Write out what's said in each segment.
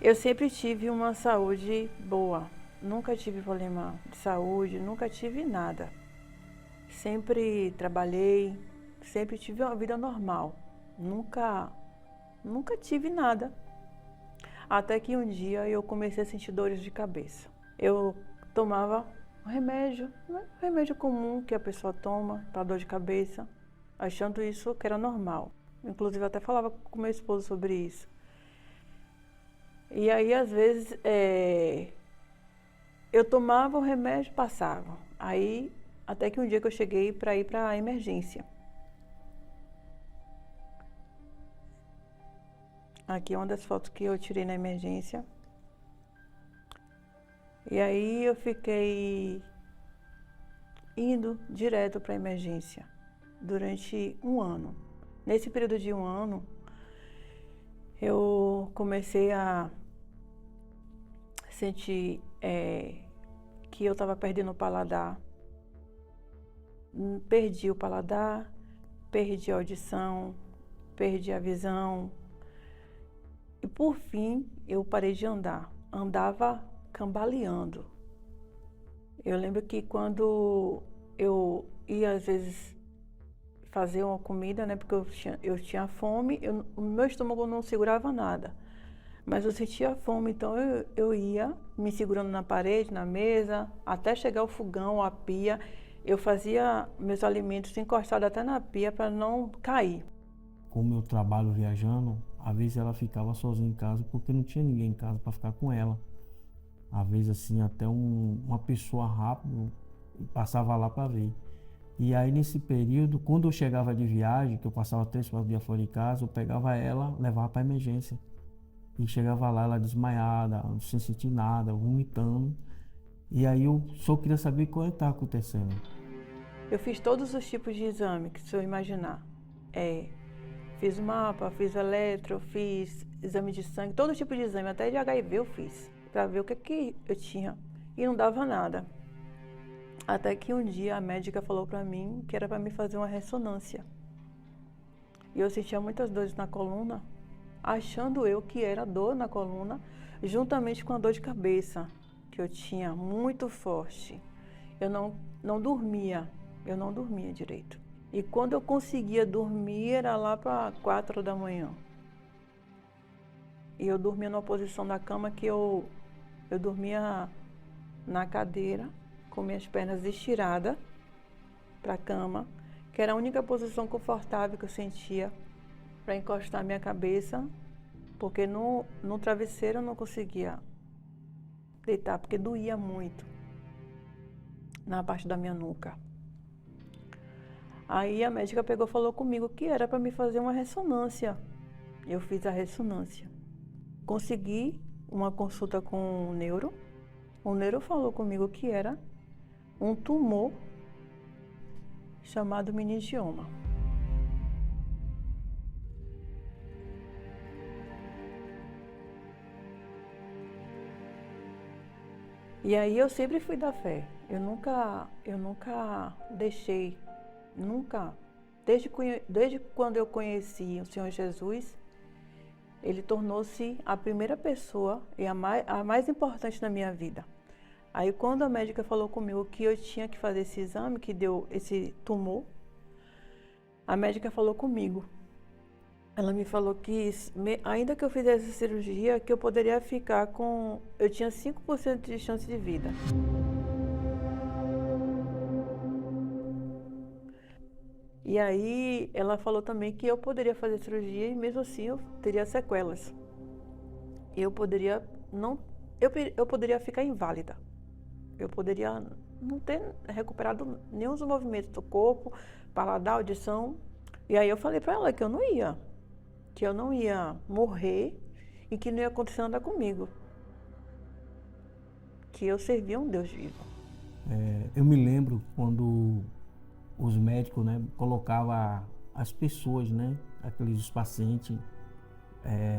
Eu sempre tive uma saúde boa, nunca tive problema de saúde, nunca tive nada. Sempre trabalhei, sempre tive uma vida normal, nunca tive nada. Até que um dia eu comecei a sentir dores de cabeça. Eu tomava um remédio, né? Um remédio comum que a pessoa toma para dor de cabeça, achando isso que era normal. Inclusive até falava com meu esposo sobre isso. E aí, às vezes, eu tomava o remédio e passava. Aí, até que um dia que eu cheguei para ir para a emergência. Aqui é uma das fotos que eu tirei na emergência. E aí eu fiquei indo direto para a emergência durante um ano. Nesse período de um ano, eu comecei a sentir que eu estava perdendo o paladar. Perdi o paladar, perdi a audição, perdi a visão. E por fim, eu parei de andar. Andava cambaleando. Eu lembro que quando eu ia, às vezes, fazer uma comida, né? Porque eu tinha fome, o meu estômago não segurava nada. Mas eu sentia fome, então eu ia me segurando na parede, na mesa, até chegar ao fogão, à pia. Eu fazia meus alimentos encostados até na pia para não cair. Como eu trabalho viajando, às vezes ela ficava sozinha em casa porque não tinha ninguém em casa para ficar com ela. Às vezes assim, até uma pessoa rápido passava lá para ver. E aí nesse período, quando eu chegava de viagem, que eu passava 3, 4 dias fora de casa, eu pegava ela, levava para emergência. E chegava lá, ela desmaiada, sem sentir nada, vomitando. E aí eu só queria saber o que estava acontecendo. Eu fiz todos os tipos de exame que se eu imaginar. Fiz mapa, fiz eletro, fiz exame de sangue, todo tipo de exame, até de HIV eu fiz, para ver o que eu tinha. E não dava nada. Até que um dia a médica falou para mim que era para me fazer uma ressonância. E eu sentia muitas dores na coluna, achando eu que era dor na coluna, juntamente com a dor de cabeça, que eu tinha muito forte. Eu não dormia, eu não dormia direito. E quando eu conseguia dormir, era lá para 4 da manhã. E eu dormia numa posição da cama que eu dormia na cadeira, com minhas pernas estiradas para a cama, que era a única posição confortável que eu sentia para encostar minha cabeça, porque no travesseiro eu não conseguia deitar, porque doía muito na parte da minha nuca. Aí a médica pegou e falou comigo que era para me fazer uma ressonância. Eu fiz a ressonância. Consegui uma consulta com o neuro. O neuro falou comigo que era um tumor chamado meningioma. E aí eu sempre fui da fé. Eu nunca deixei, nunca, desde quando eu conheci o Senhor Jesus, Ele tornou-se a primeira pessoa e a mais importante na minha vida. Aí quando a médica falou comigo que eu tinha que fazer esse exame, que deu esse tumor, a médica falou comigo. Ela me falou que ainda que eu fizesse a cirurgia, que eu poderia ficar com... Eu tinha 5% de chance de vida. E aí ela falou também que eu poderia fazer cirurgia e mesmo assim eu teria sequelas. Eu poderia não... eu poderia ficar inválida. Eu poderia não ter recuperado nenhum dos movimentos do corpo, paladar, audição. E aí eu falei para ela que eu não ia morrer e que não ia acontecer nada comigo. Que eu servia um Deus vivo. Eu me lembro quando os médicos, né, colocavam as pessoas, né, aqueles pacientes,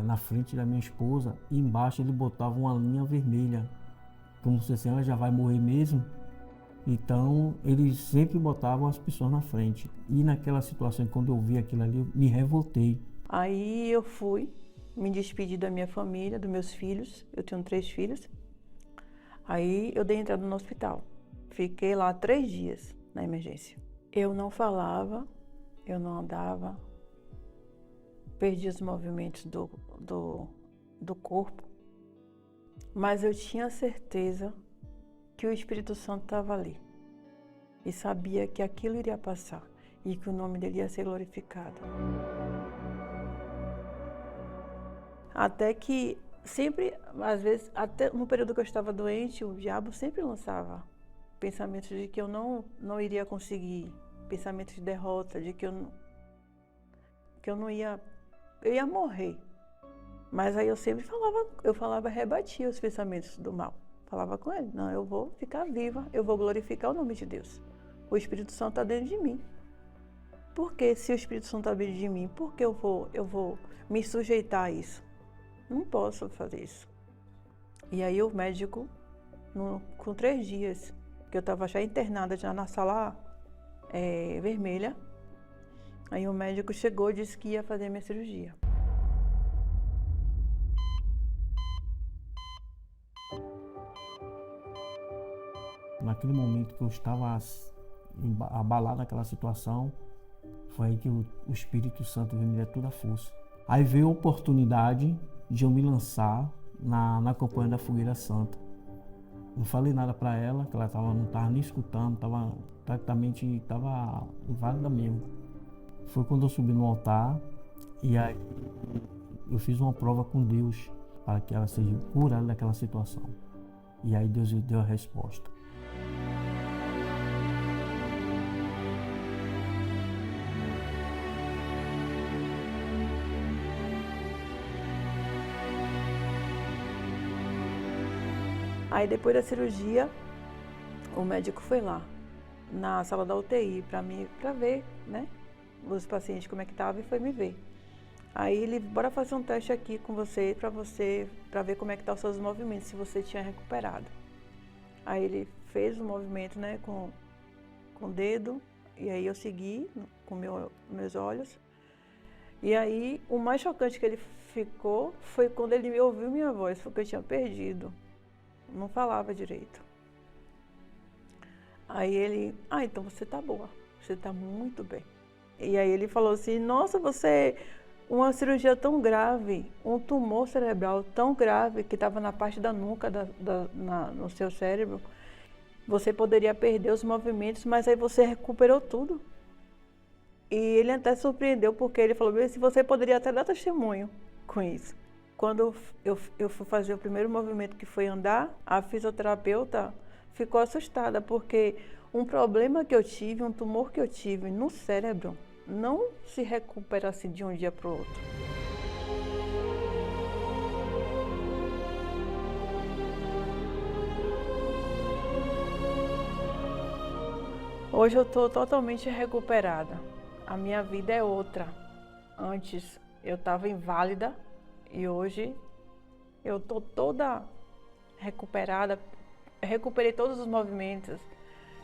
na frente da minha esposa e embaixo ele botava uma linha vermelha, como se assim, ela já vai morrer mesmo. Então eles sempre botavam as pessoas na frente. E naquela situação, quando eu vi aquilo ali, eu me revoltei. Aí eu fui me despedi da minha família, dos meus filhos. Eu tenho 3 filhos. Aí eu dei entrada no hospital. Fiquei lá 3 dias na emergência. Eu não falava, eu não andava, perdi os movimentos do corpo, mas eu tinha certeza que o Espírito Santo estava ali e sabia que aquilo iria passar e que o nome dele ia ser glorificado. Até que sempre, às vezes, até no período que eu estava doente, o diabo sempre lançava pensamentos de que eu não iria conseguir, pensamentos de derrota, de que eu não ia, eu ia morrer. Mas aí eu sempre falava, rebatia os pensamentos do mal. Falava com ele, não, eu vou ficar viva, eu vou glorificar o nome de Deus. O Espírito Santo está dentro de mim. Por que, se o Espírito Santo está dentro de mim, por que eu vou me sujeitar a isso? Não posso fazer isso. E aí o médico, com 3 dias, que eu estava já internada, já na sala vermelha, aí o médico chegou e disse que ia fazer minha cirurgia. Naquele momento que eu estava abalado naquela situação, foi aí que o Espírito Santo veio me dar toda a força. Aí veio a oportunidade de eu me lançar na campanha da Fogueira Santa. Não falei nada para ela, que ela não estava nem escutando, praticamente estava inválida mesmo. Foi quando eu subi no altar e aí eu fiz uma prova com Deus para que ela seja curada daquela situação. E aí Deus deu a resposta. Aí depois da cirurgia, o médico foi lá, na sala da UTI, para ver, né, os pacientes como é que estavam e foi me ver. Aí ele, bora fazer um teste aqui com você, para ver como é que tá os seus movimentos, se você tinha recuperado. Aí ele fez o movimento, né, com o dedo, e aí eu segui com meus olhos. E aí o mais chocante que ele ficou foi quando ele me ouviu minha voz, porque eu tinha perdido. Não falava direito. Aí ele, então você tá boa, você tá muito bem. E aí ele falou assim, nossa, uma cirurgia tão grave, um tumor cerebral tão grave que estava na parte da nuca, no seu cérebro, você poderia perder os movimentos, mas aí você recuperou tudo. E ele até surpreendeu, porque ele falou, se você poderia até dar testemunho com isso. Quando eu fui fazer o primeiro movimento, que foi andar, a fisioterapeuta ficou assustada, porque um problema que eu tive, um tumor que eu tive no cérebro, não se recupera assim de um dia para o outro. Hoje eu estou totalmente recuperada. A minha vida é outra. Antes eu estava inválida e hoje eu estou toda recuperada. Recuperei todos os movimentos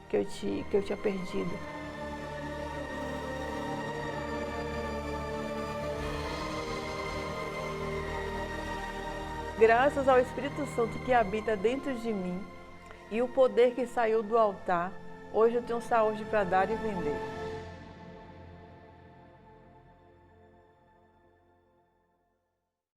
que eu tinha perdido. Graças ao Espírito Santo que habita dentro de mim e o poder que saiu do altar, hoje eu tenho saúde para dar e vender.